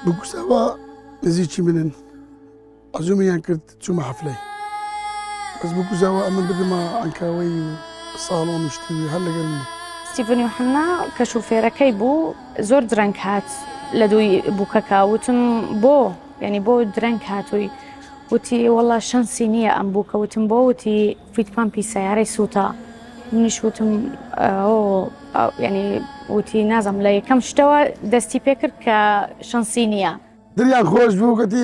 بقصاوة نزيدشي منن عزومي كرت تشوم حفلي بس بقصاوة أمن بدي ما عنكاوي صالون وشتوي هلا قلنا ستيفن يوحنا كشوفيركەی بوو زۆر درەنگ هات لە دووی بووکەکە وتم بۆ یعنی بۆ درەنگ هاتووی وتی وەڵا شەنسی نییە ئەم بووکە وتم بۆ وتی فیتپامپی سەیارەی سووتە منیش وتم یعنی وتی نازم لە یەکەم شتەوە دەستی پێ کرد کە شەنسی نییە دریان خۆش بوو کەتی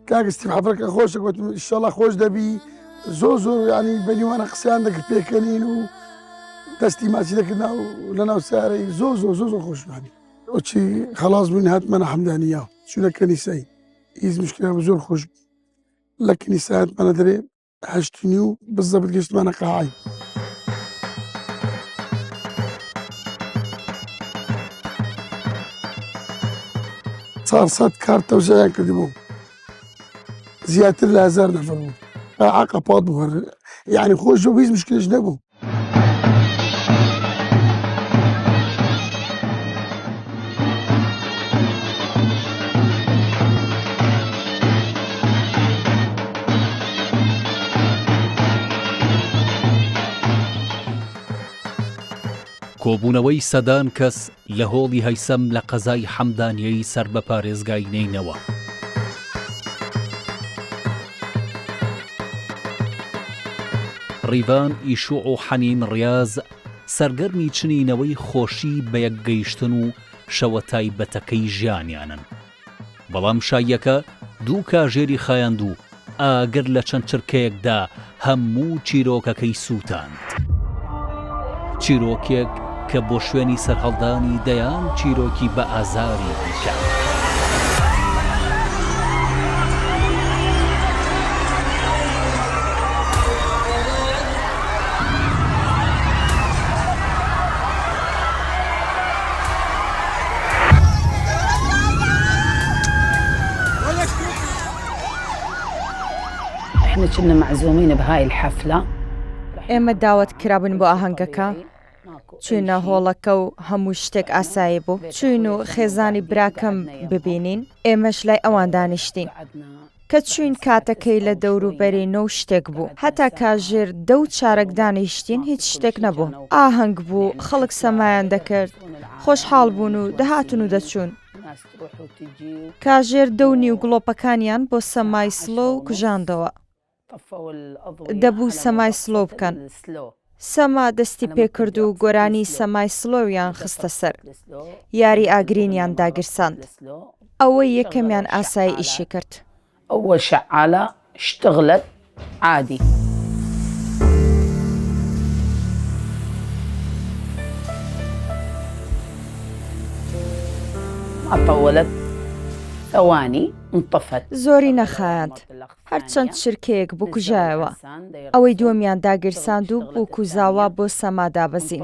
کاک ستیف حەفرەکە خۆشە گوتم ئینشەڵا خۆش دەبی زۆر ینی بەنیوانە قسەیان دەکرد پێکەنین و دەستی ماچی دەکردنا و لەناو سیارەی زۆر خۆشمانی ئۆچی خەڵاس بووین هاتمانە حەمدانیە چوونە کەنیسەی هیچ مشکلە زۆر خۆش لە کەنیسە هاتمانە دەرێ هەشتنی و بزەبت گەشتمانە قاعای 400 کارت تەوزیعیان کردبوو زیاتر لە 1000 نەفەر بوو قاعا قەپات بوو یعنی خۆش بوو هیچ مشکلش نەبوو کۆبوونەوەی سەدان کەس لە هۆڵی هەیسەم لە قەزای حەمدانیەی سەر بە پارێزگای نینەوە. ڕیڤان ئیشوع و حەنین ڕیاز سەرگەرمی چنینەوەی خۆشی بە یەکگەیشتن و شەوە تایبەتەکەی ژیانیانن. بەڵام شایەکە دوو کاژێری خایاند و ئاگر لە چەند چرکەیەکدا هەموو چیرۆکەکەی سووتاند. چیرۆکێک کە بۆ شوێنی سەرهەڵدانی دەیان چیرۆکی بە ئازاری دیکە. احنا كنا معزومين بهاي الحفلة. ئێمە داوەت کرابن بۆ ئاهەنگەکە چوینە هۆڵەکە و هەموو شتێک ئاسایی بوو چوین و خێزانی براکەم ببینین ئێمەش لای ئەوان دانیشتین کە چوین کاتەکەی لە دەوروبەری نەو شتێک بوو هەتا کاژێر دەو چارەک دانیشتین هیچ شتێک نەبوو ئاهەنگ بوو خەڵک سەمایان دەکرد خۆشحاڵ بوون و دەهاتون و دەچوون کاژێر دەونی و گڵۆپەکانیان بۆ سەمای سلۆ و کوژاندەوە دەبوو سەمای سلۆ بکەن سەما دەستی پێکرد و گۆرانی سەمای سلۆویان خستە سەر یاری ئاگرینیان داگرساند ئەوەی یەکەمیان ئاسایی ئیشی کرد أول شعالة اشتغلت عادي ما طولت ثواني انطفت زۆری نەخایاند هەرچەند شرکەیەک بوو کوژایەوە ئەوەی دووەمیان داگیرساند و بوو کوزاوە بۆ سەما دابەزین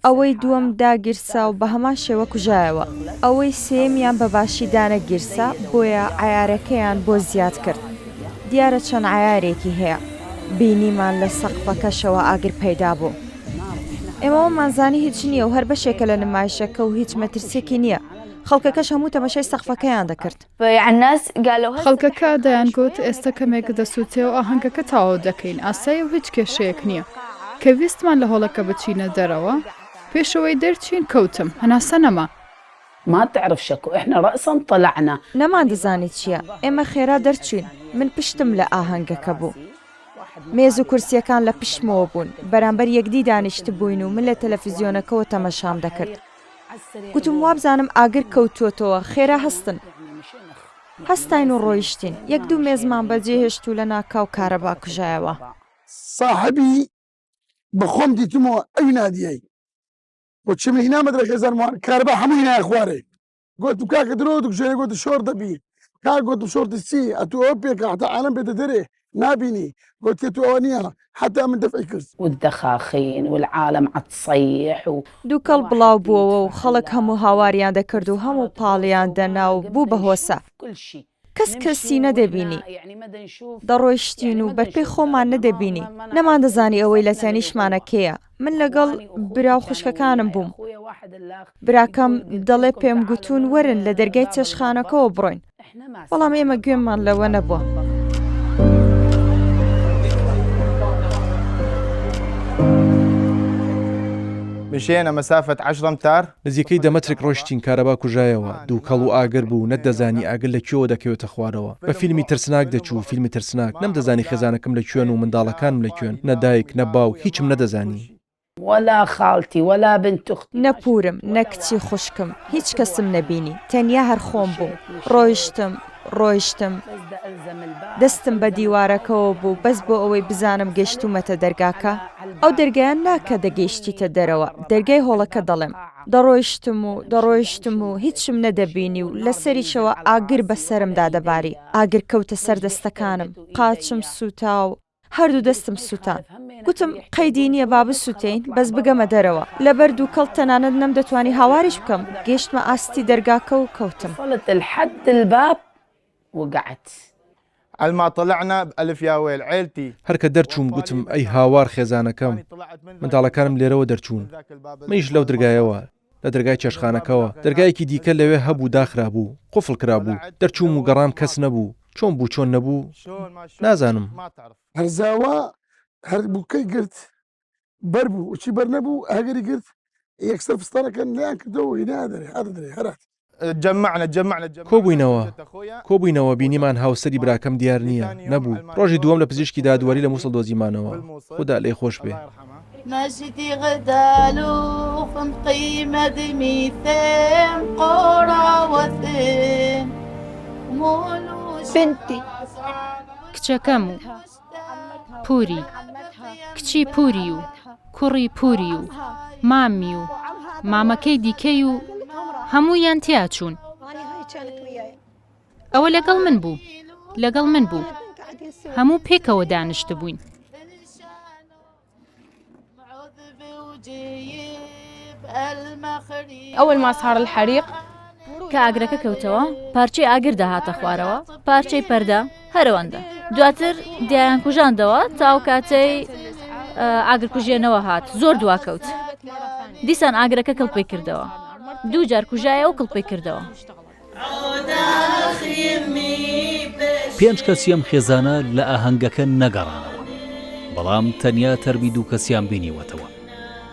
ئەوەی دووەم داگیرسا و بە هەمان شێوە کوژایەوە ئەوەی سێمیان بەباشی دانەگیرسا بۆیە عیارەکەیان بۆ زیاد کرد دیارە چەند عیارێکی هەیە بینیمان لە سەقفەکەشەوە ئاگر پەیدا بوو ئێمەوە مانزانی هیچ نییە و هەر بەشێکە لە نمایشەکە و هیچ مەترسێکی نییە خەڵکەکەش هەموو تەماشای سەقفەکەیان دەکرد خەڵکەکە دەیانگوت ئێستا کەمێک دەسووتێ و ئاهەنگەکە تاواو دەکەین ئاسایی و هیچ کێشەیەک نییە کە ویستمان لە هۆڵەکە بچینە دەرەوە پێشەوەی دەرچین کەوتم هەناسە نەما ما تعرف شكو احنا رأسا طلعنا نەمان دەزانی چییە ئێمە خێرا دەرچوین من پشتم لە ئاهەنگەکە بوو مێز و کورسیەکان لە پشتمەوە بوون بەرامبەر یەکدی دانیشت بووین و من لە تەلەڤیزیۆنەکەەوە تەمەشام دەکرد گوتم وابزانم ئاگر کەوتووەتەوە خێرا هەستن هەستاین و ڕۆیشتین یەک دوو مێزمان بەجێ هێشت و لە ناکاو کارەبا کوژایەوە صاحبی بەخۆم دیتمەوە ئەوی نادیەی بۆ چم هینا مەدرەکە زەرمان کارەبا هەموو هینایە خوارێ گوتم کاکە درۆ دوکشێنە گوتە شۆر دەبی کاک گوتم شۆرتە چی ئەتو ئەو پێکە حتا عالەم بێتە دەرێ نابيني قلت تو أوانيها حتى من دفع كرد والدخاخين والعالم عتصيح دووکەڵ بڵاو بووەوە و خەڵک هەموو هاواریان دەکرد و هەموو پاڵیان دەنا و بوو بە هۆسە کەس کەسی نەدەبینی دەڕۆیشتین و بەرپێی خۆمان نەدەبینی نەمان دەزانی ئەوەی لە تەنیشمانە کێیە من لەگەڵ برا و خوشکەکانم بووم براکەم دەڵێ پێم گوتون وەرن لە دەرگای چێشخانەکەەوە بڕۆین بەڵام ئێمە گوێمان لەوە نەبووە مشينا مسافة 10 أمتار نزیکەی دەمەترێک ڕۆشتین کارەبا کوژایەوە دوو کەڵ و ئاگر بوو نەتدەزانی ئاگر لە کوێوە دەکەوێتە خوارەوە بە فیلمی ترسناک دەچوو فیلمی ترسناک نەمدەزانی خێزانەکەم لەکوێن و منداڵەکانم لەکوێن نەدایک نەباو هیچم نەدەزانی ولا خالتي ولا بنت أختي نەپورم نەکچی خوشکم هیچ کەسم نەبینی تەنیا هەر خۆم بووم ڕۆیشتم دەستم بە دیوارەکەەوە بوو بەس بۆ ئەوەی بزانم گەشتومەتە دەرگاکە ئەو دەرگایان ناکە دەگەیشتیتە دەرەوە دەرگای هۆڵەکە دەڵێم دەڕۆیشتم و هیچم نەدەبینی و لەسەریشەوە ئاگر بەسەرمدا دەباری ئاگر کەوتە سەر دەستەکانم قاچم سووتا و هەردوو دەستم سووتان گوتم قەیدی نییە با بسووتین بەس بگەمە دەرەوە لەبەر دوو کەڵ تەنانەت نەم دەتوانی هاواریش بکەم گەیشتمە ئاستی دەرگاکە و کەوتم وصلت لحد الباب وقعت علما طلعنا بألف يا ويل عيلتي هەرکە دەرچووم گوتم ئەی هاوار خێزانەکەم منداڵەکانم لێرەوە دەرچوون منیش لەو دەرگایەوە لە دەرگای چێشخانەکەەوە دەرگایەکی دیکە لەوێ هەبوو داخرا بوو قوفڵ کرابوو دەرچووم و گەڕام کەس نەبوو چۆن بوو چۆن نەبوو نازانم هەرزاوە هەر بووکەی گرت بەر بوو وچی بەر نەبوو ئاگەری گرت یەکسەر فستانەکەن لیان کردەوە هینادەێ هەردرێ هەرات جمعنا کۆبووینەوە بینیمان هاوسەری براکەم دیار نییە نەبوو ڕۆژی دووەم لە پزیشکی دادوەری لە مووسڵ دۆزیمانەوە خدا لێی خۆش بێ مجدي غدالو خم قيمة دميثم قرى وثم بنتي کچەکەم و پووری کچی پووری و کوڕی پووری و مامی و مامەکەی دیکەی و هەموویان تیا چوون ئەوە لەگەڵ من بوو هەموو پێکەوە دانیشت بووین أول ما صار الحريق کە ئاگرەکە کەوتەوە پارچەی ئاگر داهاتە خوارەوە پارچەی پەردە هەرەوەندە دواتر دییان کوژاندەوە تاو کاتەی ئاگرکوژێنەوە هات زۆر دواکەوت دیسان ئاگرەکە کڵپەی کردەوە دوو جار کوژایە و کڵپەی کردەوە پێنج کەسیەم خێزانە لە ئاهەنگەکە نەگەڕانەوە بەڵام تەنیا تەرمی دوو کەسیان بینیوەتەوە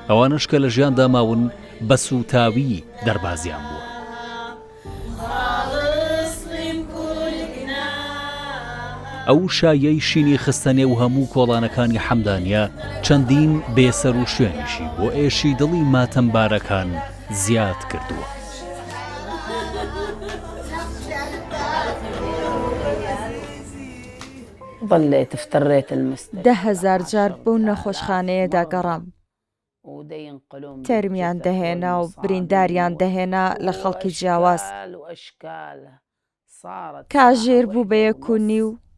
ئەوانش کە لە ژیاندا ماون بە سوتاوی دەربازیان بووە ئەو شایەی شینی خستەنێ و هەموو کۆڵانەکانی حەمدانیە چەندین بێسەر و شوێنیشی بۆ ئێشی دڵی ماتەمبارەکان زیاد کردووە ظليت افتريت المسجد 10,000 جار بەو نەخۆشخانەیەدا گەڕام تەرمیان دەهێنا و برینداریان دەهێنا لە خەڵکی جیاواز کاژێر بوو بە 1.5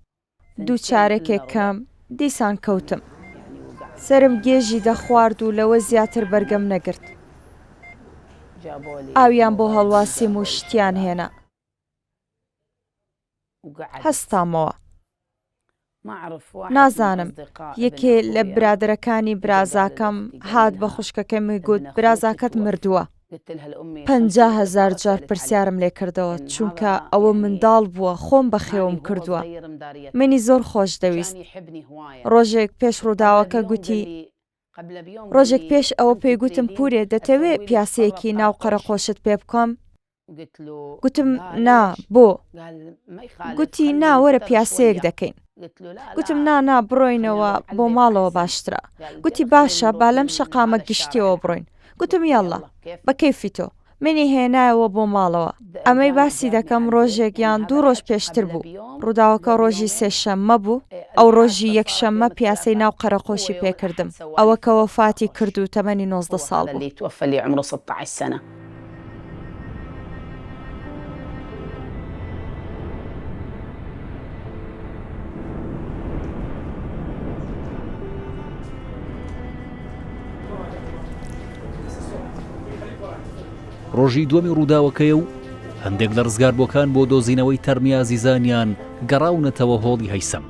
دوو چارەکێک کەم دیسان کەوتم سرم گێژی دەخوارد و لەوە زیاتر بەرگەم نەگرت ئاویان بۆ هەڵواسیم و شتیان هێنا هەستامەوە نازانم یەکێ لە برادرەکانی برازاکەم هات بە خوشکەکەمی گوت برازاکەت مردووە 50,000 جار پرسیارم لێ کردەوە چونکە ئەوە منداڵ بووە خۆم بەخێوم کردووە منی زۆر خۆش دەویست ڕۆژێک پێش ڕووداوەکە گوتی ڕۆژێک پێش ئەوە پێیگوتم پورێ دەتەوێت پیاسەیەکی ناو قەرەقۆشت پێ بکەم گوتم نا بۆ گوتی ناوەرە پیاسەیەک دەکەین گوتم نا بڕۆینەوە بۆ ماڵەوە باشترە گوتی باشە با لەم شەقامە گشتیەوە بڕۆین گوتم یاڵا بە کەیفی تۆ منی هێنایەوە بۆ ماڵەوە ئەمەی باسی دەکەم ڕۆژێک یان 2 ڕۆژ پێشتر بوو ڕووداوەکە ڕۆژی سێشەممە بوو ئەو ڕۆژی یەکشەممە پیاسەی ناو قەرەقۆشی پێکردم ئەوە کە وەفاتی کرد و تەمەنی 19 ساڵ بوو ڕۆژی دووەمی ڕووداوەکەیە و هەندێک لە ڕزگاربووەکان بۆ دۆزینەوەی تەرمیا زیزانیان گەڕاونەتەوە هۆڵی هەیسەم،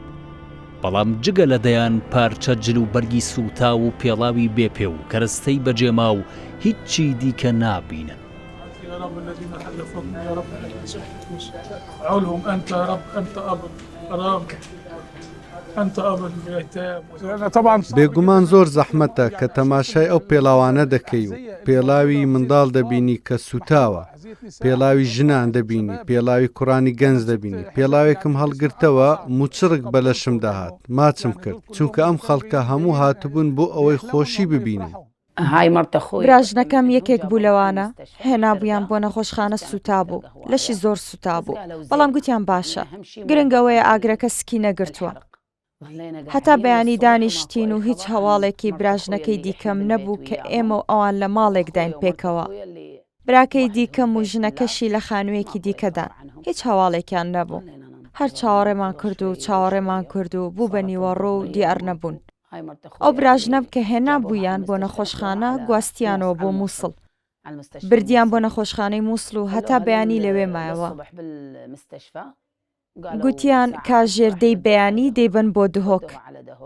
بەڵام جگە لە دەیان پارچە جل و بەرگی سوتا و پێڵاوی بێپێ و کەرەستەی بەجێما و هیچی دیکە نابینن. بێگومان زۆر زەحمەتە کە تەماشای ئەو پێڵاوانە دەکەی و پێڵاوی منداڵ دەبینی کە سوتاوە، پێڵاوی ژنان دەبینی، پێڵاوی کوڕانی گەنج دەبینی. پێڵاوێکم هەڵگرتەوە موچڕک بە لەشم داهات، ماچم کرد چونکە ئەم خەڵکە هەموو هاتبوون بۆ ئەوەی خۆشی ببینن. براژنەکەم یەکێک بوو لەوانە هێنابوویان بۆ نەخۆشخانە سوتا بوو، لەشی زۆر سوتا بوو، بەڵام گوتیان باشە، گرنگەوەیە ئاگرەکە سکی نەگرتووە. هەتا بەیانی دانیشتین و هیچ هەواڵێکی براژنەکەی دیکەم نەبوو کە ئێمە و ئەوان لە ماڵێک داین پێکەوە. براکەی دیکەم و ژنەکەشی لە خانوویەکی دیکەدان، هیچ هەواڵێکیان نەبوو. هەر چاوەڕێمان کرد و چاوەڕێمان کرد و بوو بە نیوەڕۆ و دیار نەبوون. ئەو براژنەم کە هێنا بوویان بۆ نەخۆشخانە گواستیانەوە بۆ مووسڵ، بردیان بۆ نەخۆشخانەی مووسڵ و هەتا بەیانی لەوێ مایەوە. گوتیان کاژێردەی بەیانی دەیبن بۆ دهۆک،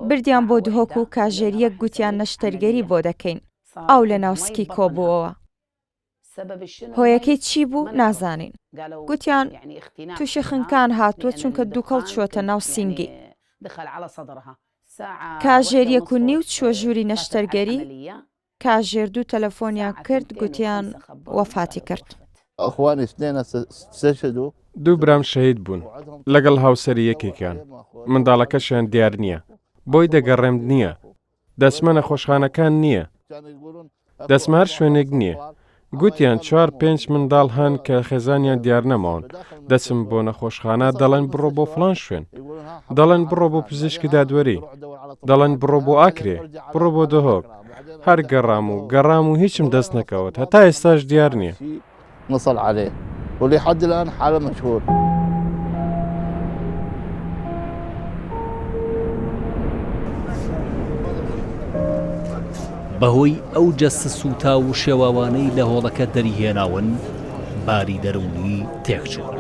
بردیان بۆ دهۆک و کاژێریەک گوتیان نەشتەرگەری بۆ دەکەین، ئەو لە ناوسکی کۆبووەوە. هۆیەکەی چی بوو نازانین، گوتیان تووشی خنکان هاتووە چونکە دووکەڵ چووەتە ناو سینگی. کاژێریەک و نیو چوە ژووری نەشتەرگەری، کاژێر دوو تەلەفۆنیان کرد گوتیان وەفاتی کرد. دوو برام شەهید بوون لەگەڵ هاوسەری یەکێکیان، منداڵەکەشیان دیار نییە، بۆی دەگەڕێم نییە، دەسمە نەخۆشخانەکان نییە، دەسمە هەر شوێنێک نییە. گوتیان 4-5 منداڵ هەن کە خێزانیان دیار نەماون، دەچم بۆ نەخۆشخانە دەڵێن بڕۆ بۆ فڵان شوێن، دەڵێن بڕۆ بۆ پزیشکی دادوەری، دەڵێن بڕۆ بۆ ئاکرێ، بڕۆ بۆ دهۆک. هەر گەڕام و هیچم دەست نەکەوت، هەتا ئێستاش دیار نییە. نصل عليه ولحد الآن حالة مشهور. بەهۆی ئەو جەستە سوتا و شێواوانەی لە هۆڵەکە دەریهێناون باری دەرونی تێکچووە.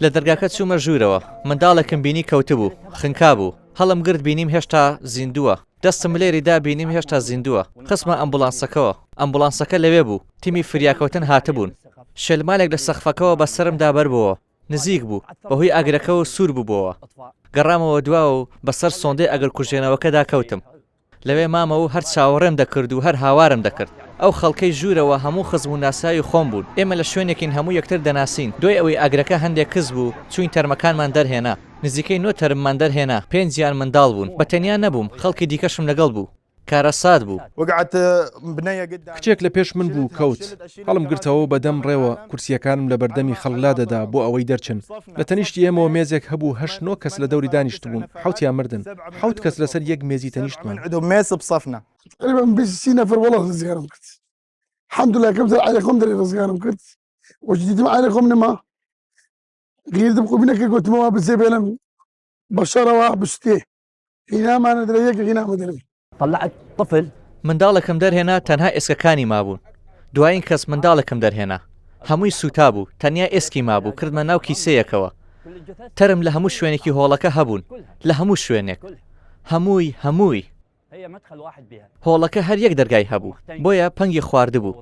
لە دەرگاکە چوومە ژوورەوە، منداڵێکم بینی کەوتبوو، خنکا بوو، هەڵم گرت بینیم هێشتا زیندووە، دەستم لێری دا بینیم هێشتا زیندووە. خستمە ئەمبولانسەکەەوە، ئەمبولانسەکە لەوێ بوو، تیمی فریاکەوتن هاتبوون، شێلمالێک لە سەقفەکەەوە بەسرمدا بەربەوە، نزیک بوو، بەهۆی ئاگرەکەەوە سوور بووبەوە. گەڕامەوە دواوە و بەسەر سۆندەی ئەگەر کوژێنەوەکەدا کەوتم. لەوێ مامەوە هەر چاوەڕێم دەکرد و هەر هاوارم دەکرد. ئەو خەڵکەی ژوورەوە هەموو خزم و ناسایی خۆم بوون، ئێمە لە شوێنێکین هەموو یەکتر دەناسین. دوای ئەوەی ئاگرەکە هەندێک کەس بوو چوین تەرمەکانمان دەرهێنا، نزیکەی 9 تەرممان دەرهێنا، 5 منداڵ بوون، بەتەنیا نەبووم، خەڵکی دیکەشم لەگەڵ بوو. کارەسات بوو. کچێک لە پێش من بوو کەوت، هەڵم گرتەوە بەدەم ڕێوە، کورسیەکانم لە بەردەمی خەڵلا دەدا بۆ ئەوەی دەرچن. لە تەنیشتی ئێمەوە مێزێک هەبوو 8-9 کەس لە دەوری دانیشت بوون، 7 مردن، 7 کەس لەسەر یەک مێزی تەنیشتمان. تقريبا 20 نفر والله رزقارم كنت. الحمد لله كم زر عليكم دري رزقارم كنت. وجديت مع عليكم نما. غير تبقوا بينك قلت ما بالزبالة بشرة وبشتيه. هنا ما ندري يك هنا ما ندري. طلعت طفل منداڵێکم دەرهێنا تەنها ئێسکەکانی مابوون. دوایین کەس منداڵێکم دەرهێنا. هەمووی سوتا بوو، تەنیا ئێسکی مابوو، کردمە ناو کیسەیەکەوە. تەرم لە هەموو شوێنێکی هۆڵەکە هەبوون، لە هەموو شوێنێک. هەمووی. هۆڵەکە هەر یەک دەرگای هەبوو، بۆیە پەنگی خواردبوو.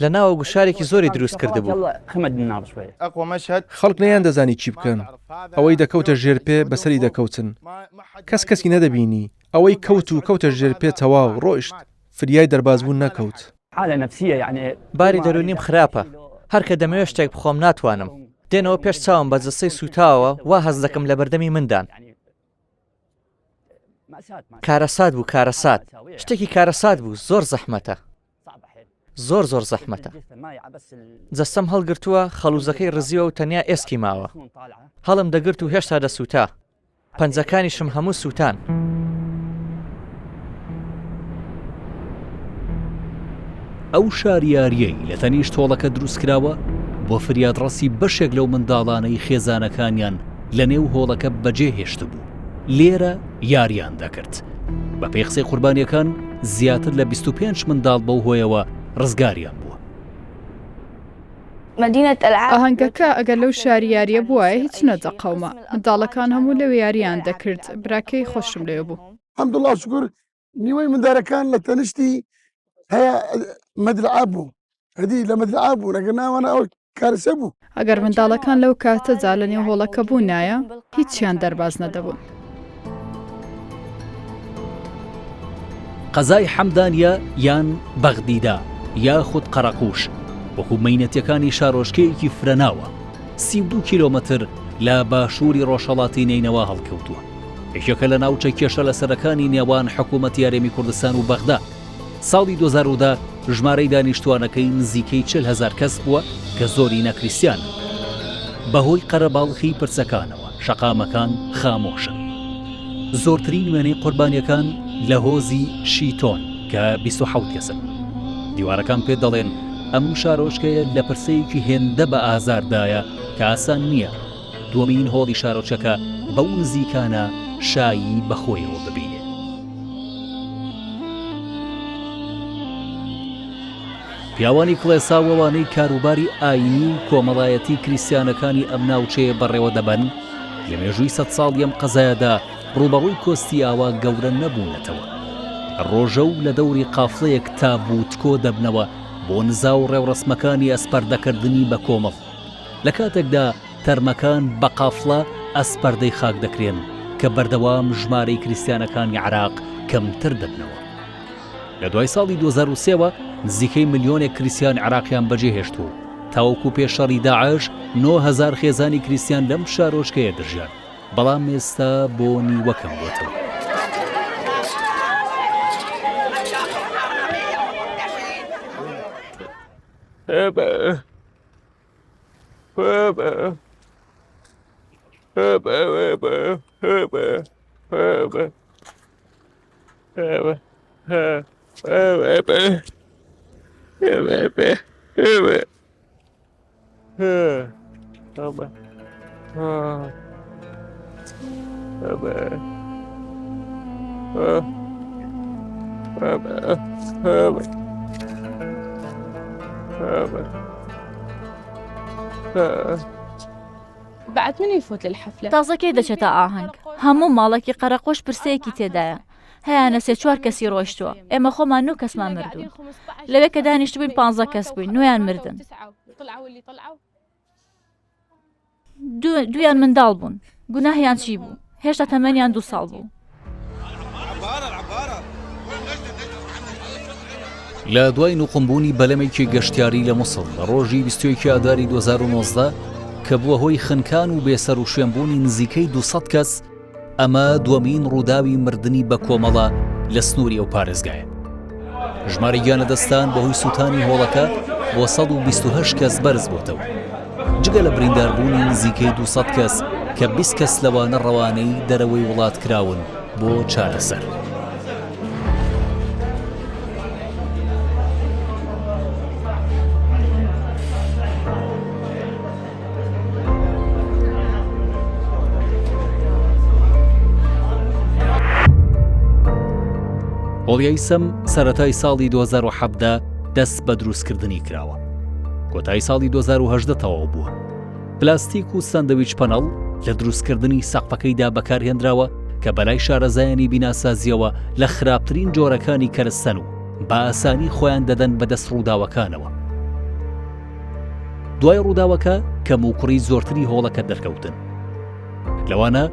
لە ناوە گوشارێکی زۆری دروست کردبوو. خەڵک نەیان دەزانی چی بکەن، ئەوەی دەکەوتە ژێرپێ بەسەری دەکەوتن، کەسی نەدەبینی، ئەوەی کەوتە ژێرپێ تەواو ڕۆیشت، فریای دەربازبوون نەکەوت. باری دەرونیم خراپە، هەر کە دەمەوێت شتێک بخۆم ناتوانم، دێنەوە پێش چاوم بە جەستەی سوتاوە وا هەز دەکەم لە بەردەمی مندان. کارەسات بوو، کارەسات، شتێکی کارەسات بوو، زۆر زەحمەتە. زۆر زەحمەتە. جەستەم هەڵگرتووە، خەڵوزەکەی ڕزیوە و تەنیا ئێسکی ماوە. هەڵم دەگرت و هێشتا دەسووتا، پەنجەکانیشم هەموو سووتان. ئەو شاریاریەی لە تەنیشت هۆڵەکە دروستکراوە بۆ فریادڕەسی بەشێک لەو منداڵانەی خێزانەکانیان لە نێو هۆڵەکە بەجێ هێشت بوو. لێرە یاریان دەکرد بە پێی قسەی قوربانیەکان زیاتر لە 25 منداڵ بەو هۆیەوە ڕزگاریان بووە. ئاهەنگەکە ئەگەر لەو شاریاریە بووە هیچ نەدەقەومە منداڵەکان هەموو لەو یاریان دەکرد براکەی خۆشم لێ بوو. الحمدلله شکر نیوەی مندارەکان لە تەنیشتی هەیە مەدرعە بوو هەدی لە مەدرعە بوو ئەگەر ناوانە ئەو کارسە بوو. ئەگەر منداڵەکان لەو کاتەجا لە نێو هۆڵەکە بوونایە هیچیان دەرباز نەدەبوون. قەزای حەمدانیە یان بەغدیدا یاخود قەرەقوش وەکو مەینەتیەکانی شارۆچکەیەکی فرەناوە 32 کیلۆمەتر لە باشووری ڕۆژهەڵاتی نینەوە هەڵکەوتووە. یەکێکە لە ناوچە کێشە لە سەرەکانی نێوان حکوومەتی یارێمی کوردستان و بەغدا. ساڵی 2010 ژمارەی دانیشتوانەکەی نزیکەی 40,000 کەس بووە کە زۆری نەکریسیانن. بەهۆی قەرەباڵخی پرسەکانەوە شەقامەکان خامۆشن. زۆرترین وێنەی قوربانیەکان لە هۆزی شیتۆن کە 27 کەسن. دیوارەکان پێ دەڵێن ئەم شارۆچکەیە لە پرسەیەکی هێندە بە ئازاردایە کە ئاسان نییە دووەمین هۆڵی شارۆچەکە بەو نزیکانە شایی بەخۆیەوە ببینێ. پیاوانی کڵێساوەوانەی کاروباری ئاینی و کۆمەڵایەتی کریسیانەکانی ئەم ناوچەیە بەڕێوە دەبەن لە مێژووی 100 ساڵی ئەم قەزایەدا ڕوبەڕووی کۆستی ئاوا گەورە نەبوونەتەوە. ڕۆژە و لە دەوری قافڵەیەک تابوتکۆ دەبنەوە بۆ نزا و ڕێوڕسمەکانی ئەسپەردەکردنی بە کۆمەڵ. لە کاتێکدا تەرمەکان بە قافڵە ئەسپەردەی خاک دەکرێن کە بەردەوام ژمارەی کریسیانەکانی عێراق کەمتر دەبنەوە. لە دوای ساڵی 2003ەوە نزیکەی ملیۆنێک کریسیان عێراقیان بەجێهێشتووە. تاوەکو پێشەڕی داعش 9,000 خێزانی کریسیان لەم شارۆچکەیە دژیان. بەڵام ئێستا بۆ نیوەکەم بۆتەوە. بعد من يفوت للحفلة تازە کەی دەچێتە ئاهەنگ هەموو ماڵێکی قەرەقۆش پرسەیەکی تێدایە هەیەنە 3-4 کەسی ڕۆیشتووە ئێمە خۆمان 9 کەسمان مردوون لەوێ کە دانیشت بووین 15 کەس بووین 9یان مردن دویان منداڵ بوون گوناهیان چی بوو هێشتا تەمەنیان 2 ساڵ بوو. لە دوای نوقمبوونی بەلەمێکی گەشتیاری لە مووسڵ لە ڕۆژی 21 ئاداری 2019 کە بووە هۆی خنکان و بێسەر و شوێنبوونی نزیکەی 200 کەس ئەمە دووەمین ڕووداوی مردنی بە کۆمەڵە لە سنووری ئەو پارێزگایە. ژمارەی گیانەدەستان بەهۆی سووتانی هۆڵەکە بۆ 128 کەس بەرز بۆتەوە جگە لە برینداربوونی نزیکەی 200 کەس کە 20 کەس لەوانە ڕەوانەی دەرەوەی وڵات کراون بۆ چارەسەر. هۆڵیای سەم سەرەتای ساڵی 2017 دەست بە دروستکردنی کراوە. کۆتایی ساڵی 2018 تەواو بووە. پلاستیک و ساندویچ پەنەڵ لە دروستکردنی سەقفەکەیدا بەکارهێنراوە کە بەلای شارەزایانی بیناسازیەوە لە خراپترین جۆرەکانی کەرستەن و بە ئاسانی خۆیان دەدەن بەدەست ڕووداوەکانەوە. دوای ڕووداوەکە کەم و کوڕی زۆرتری هۆڵەکە دەرکەوتن. لەوانە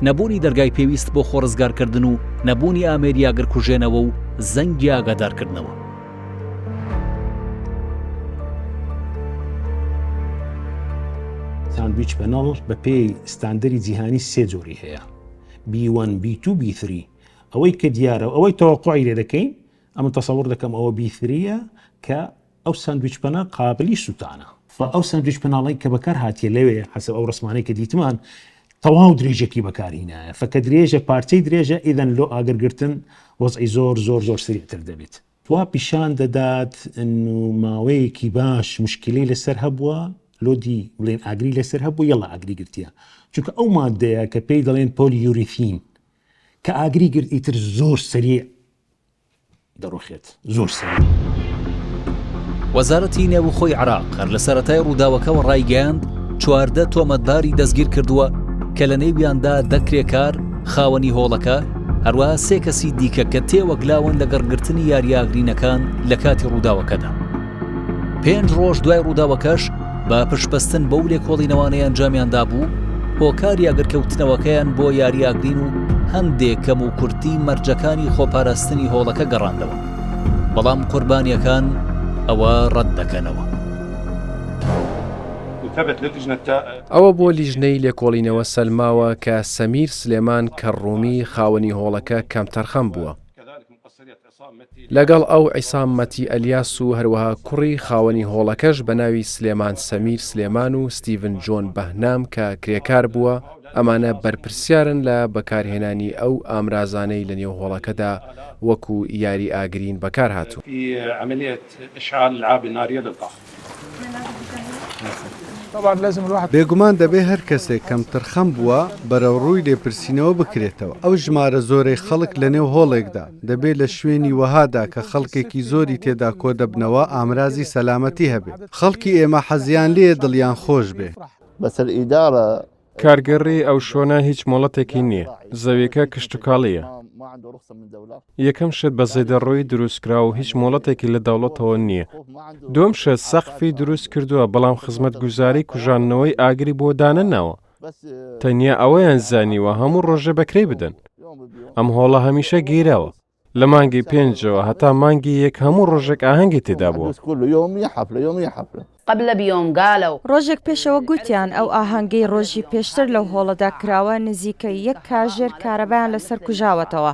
نەبوونی دەرگای پێویست بۆ خۆڕزگارکردن و نەبوونی ئامێری ئاگرکوژێنەوە و زەنگی ئاگادارکردنەوە. ساندویچ پەنەڵ بە پێی ستاندەری جیهانی 3 جۆری هەیە B1 B2 B3 ئەوەی کە دیارە ئەوەی تەوەقوعی لێ دەکەین ئەمە تەسەوڕ دەکەم ئەوە B3ە کە ئەو ساندویچ پەنە قابلی سووتانە ئەو ساندویچ پەناڵی کە بەکار هاتیە لەوێ حەسەب ئەو ڕسمانەی کە دیتمان تەواو درێژێکی بەکارهینایە فەکە درێژە پارچەی درێژە ئیدەن لۆ ئاگرگرتن وەزعی زۆر سریعتر دەبێت. وا پیشان دەدات ماوەیەکی باش مشکلەی لەسەر هەبووە لۆدی بڵێن ئاگری لەسەر هەبوو یەڵا ئاگری گرتیە چونکە ئەو مادەیە کە پێی دەڵێن پۆلیوریثین کە ئاگری گرت ئیتر زۆر سریع دەڕۆخێت زۆر سریع. وەزارەتی نێوخۆی عراق هەر لە سەرەتای ڕووداوەکەەوە ڕایگەیاند 14 تۆمەتباری دەستگیر کردووە کە لە نێویاندا دەکرێکار خاوەنی هۆڵەکە هەروەها 3 کەسی دیکە کە تێوەگلاون لە گەڕگرتنی یاریاگرینەکان لە کاتی ڕووداوەکەدا. 5 ڕۆژ دوای ڕووداوەکەش بە پشپەستن بەو لێکۆڵینەوانەی ئەنجامیاندا بوو هۆکاری ئەگەرکەوتنەوەکەیان بۆ یاریاگرین و هەندێک کەم و کورتی مەرجەکانی خۆپاراستنی هۆڵەکە گەڕاندەوە، بەڵام قوربانیەکان ئەوە ڕەت دەکەنەوە. ئەوە بۆ لیژنەی لێکۆڵینەوە سەلماوە کە سەمیر سلێمان کەڕوومی خاوەنی هۆڵەکە کەم تەرخەم بووە. لەگەڵ ئەو عیسام مەتی ئەلیاس و هەروەها کوڕی خاوەنی هۆڵەکەش بە ناوی سلێمان سەمیر سلێمان و ستیڤن جۆن بەهنام کە کرێکار بووە، ئەمانە بەرپرسیارن لە بەکارهێنانی ئەو ئامرازانەی لە نێو هۆڵەکەدا وەکو یاری ئاگرین بەکار هاتوو. بێگومان دەبێ هەر کەسێک کەم تەرخەم بووە بەرەو ڕووی لێپرسینەوە بکرێتەوە. ئەو ژمارە زۆرەی خەڵک لە نێو هۆڵێکدا دەبێت لە شوێنی وەهادا کە خەڵکێکی زۆری تێدا کۆ دەبنەوە ئامرازی سەلامەتی هەبێت. خەڵکی ئێمە حەزیان لێ دڵیان خۆش بێ. بەسەر ئیدارە کارگەڕی ئەو شۆنە هیچ مۆڵەتێکی نییە، زەویەکە کشتتوکاڵیە. یەکەم شت بە زەیدەڕۆی دروستکرا و هیچ مۆڵەتێکی لە دەوڵەتەوە نییە. دوم شت سەقفی دروست کردووە، بەڵام خزمەتگوزاری کوژانەوەی ئاگری بۆ دانەناوە. تەنیا ئەوەیان زانیوە هەموو ڕۆژە بەکرێ بدەن. ئەم هۆڵە هەمیشە گیراوە. لە مانگی 5ەوە هەتا مانگی 1 هەموو ڕۆژێک ئاهەنگی تێدا بووە. قبل بيوم قالوا ڕۆژێک پێشەوە گوتیان ئەو ئاهەنگەی ڕۆژی پێشتر لەو هۆڵەدا کراوە نزیکە 1 کاژێر کارەبایان لەسەر کوژاوەتەوە.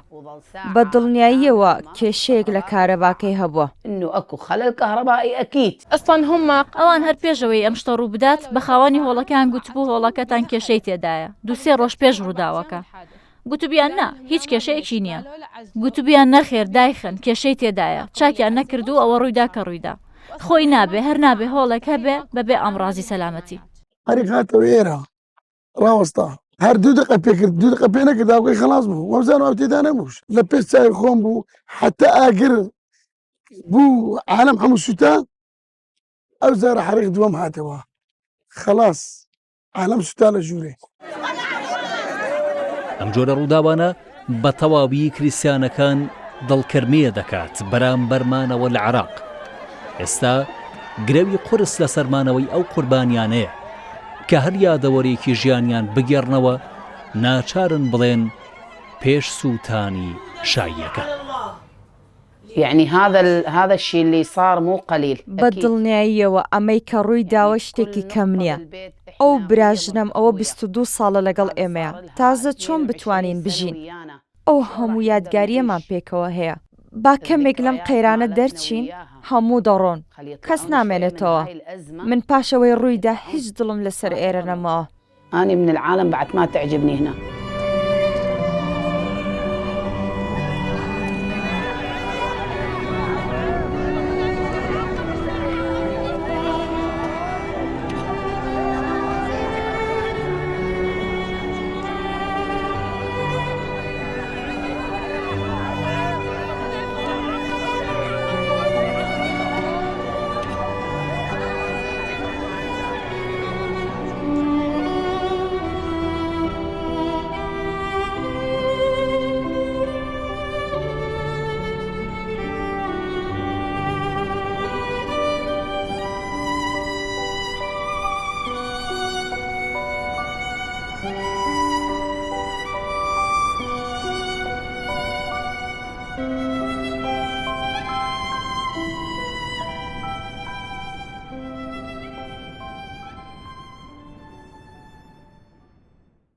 بە دڵنیاییەوە کێشەیەک لە کارەباکەی هەبووە. إنه أكو خلل كهربائي أكيد. ئەستان هەممە ئەوان هەر پێشەوەی ئەم شتە ڕوو بدات بە خاوەنی هۆڵەکان گوتبوو هۆڵەکەتان کێشەی تێدایە. 2-3 ڕۆژ پێش ڕووداوەکە. گوتوبیان نا هیچ کێشەیەکی نییە. گوتوبیان نەخێر دایخن کێشەی تێدایە. چاکیان نەکردو ئەوە ڕوویدا کە ڕوویدا. خۆی نابێ هەر نابێ هۆڵێک هەبێ بەبێ ئەمڕازی سەلامەتی. هەرێک هاتەوە ئێرە ڕاوەستا هەر 2 دقە پێکرد 2 دقە پێ نەکرد ئاوگەی خلاص بوو. وەبزانم ئەو تێدا نەبووش. لە پێش چاوی خۆم بوو حتا ئاگر بوو عالەم هەموو سوتا. ئەو زارە حەرێک دووەم هاتەوە خلاص عالەم سوتا لە ژوورێ. ئەم جۆرە ڕووداوانە بە تەواوی کریسیانەکان دڵکەرمەیە دەکات بەرامبەرمانەوە لە عێراق. ئێستا گرەوی قورس لە سەرمانەوەی ئەو قوربانیانەیە کە هەر یادەوەرێکی ژیانیان بگێڕنەوە ناچارن بڵێن پێش سووتانی شایەکە. يعني هذا الشيء اللي صار مو قليل. بەدڵنیاییەوە ئەمەی کە ڕووی داوە شتێکی کەم نییە. ئەو براژنم ئەوە 22 ساڵە لەگەڵ ئێمەیە. تازە چۆن بتوانین بژین؟ ئەو هەموو یادگاریەمان پێکەوە هەیە. با کەمێک لەم قەیرانە دەرچین هەموو دەڕۆن. کەس نامێنێتەوە. من پاشەوەی ڕوویدا هیچ دڵم لەسەر ئێرە نەماوە. أنا من العالم بعد ما تعجبني هنا.